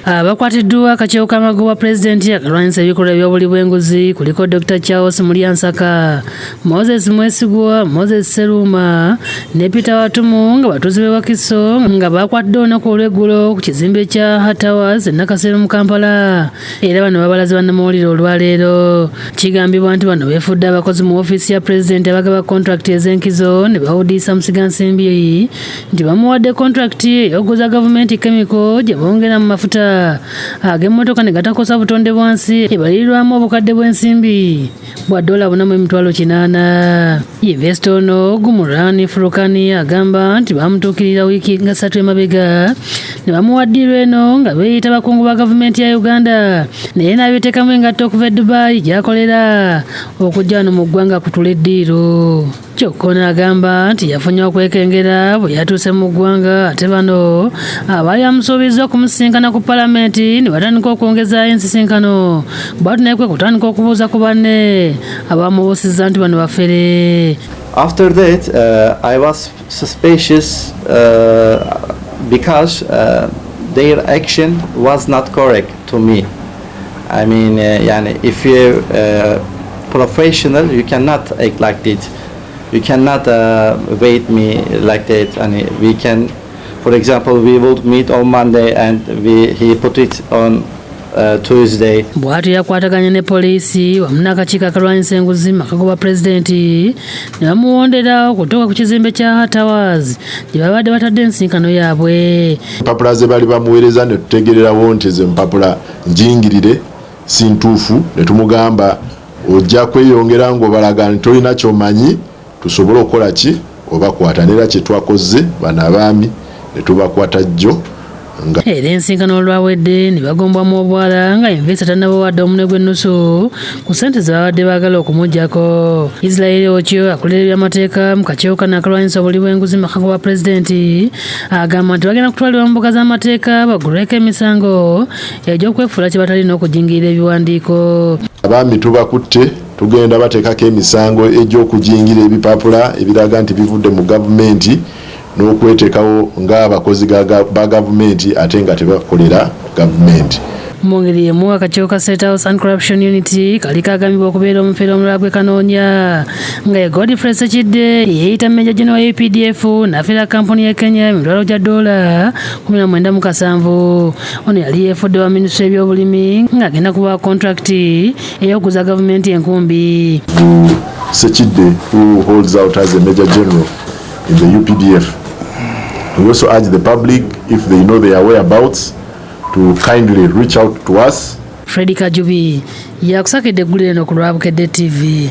Bakwattidwa akakiiko k'amagoba pulezidenti akalwanyisa ebikolwa eby'obuli bw'enguzi kuliko Dr. Charles Mulyansaka, Moses Mwesigwa, Moses Seruma ne Peter Watumu nga batuuze b'e Wakiso nga bakwatidde olunaku olw'eggulo ku kizimbe kya Towers e Nakasero mu Kampala, era bano babalaze bannamawulire olwaleero. Kigambibwa nti bano beefudde abakozi mu ofiisi ya pulezidenti abagaba kontrakiti ez'enkizo ne bawudiisa Musigansimbi nti bamuwadde kontrakiti ey'okuguza gavumenti kemiko gye bongera mu mafuta ag'emmotoka ne gatakosa butonde bwansi ebalirirwamu obukadde bw'ensimbi bwa $4,800. Yinvesita ono Gumurani Furukani agamba nti bamutuukirira wiiki nga 3 emabega ne bamuwaddirwa eno nga beeyita bakungu ba gavumenti ya Uganda, naye n'abeetekamu engatto okuva e Dubai gy'akolera okujja wano mu ggwanga kutula eddiiro. Kyokka ono agamba nti yafunye okwekengera bwe yatuuse mu ggwanga, ate bano abaali bamusuubiza okumusisinkana ku palamenti ne batandika okwongezaayo ensisinkano, bwatu naye kwe kutandika okubuuza ku banne abamubuusizza nti bano bafere. After that, I was suspicious because their action was not correct to me. I mean, if you're professional, you cannot act like that. You cannot wait me like that. And we can, for example, we would meet on Monday and he put it on Tuesday. Bwatu yakwataganya ne poliisi wamu n'akakiiko akalwanyisa enguzi mu makagoba pulezidenti ne bamuwondera okutuuka ku kizimbe kya Towers gye babadde batadde ensinkano yaabwe. Empapula ze bali bamuweereza ne tutegererawo nti ze empapula njingirire si ntuufu, ne tumugamba ojja kweyongera ng'obalaga nti tolina ky'omanyi tusobole okukola ki obakwata, neera kye twakoze bano abaami ne tubakwata jjo. Era ensinkano olwawedde ne bagombwamu obwala nga yinvesita tannabawadde omunwe gw'ennusu ku ssente ze babadde baagala okumuggyako. Israel Okyo akulira ebyamateeka mu kakiiko kano akalwanyisa obuli bw'enguzi mu makago bwa pulezidenti agamba nti bagenda kutwalibwa mu mbuga z'amateeka baggulweko emisango egy'okwefuula kye batalina okujingirira ebiwandiiko. Abaami tubakutte, tugenda bateekako emisango egy'okujingira ebipapula ebiraga nti bivudde mu gavumenti n'okweteekawo ng'abakozi ba gavumenti ate nga tebakolera gavumenti. Mu ngeri y'emu akakiiko ka State House Anti-Corruption Unity kali kaagambibwa okubeera omufere omulala gwe kanoonya nga ye Godfrey Sekidde yeeyita Major General wa APDF n'afiira kampuni ya Kenya emitwalo gya $97,000. Ono yali yeefudde wa minisitule y'ebyobulimi ng'agenda kubawa kontrakiti ey'okuguza gavumenti enkumbi. Sekidde, who holds out as a Major General in the UPDF. We also urge the public, if they know their whereabouts, to kindly reach out to us. Freddy Kajubi yakusakidde eggulire eno ku lwa Bukedde TV.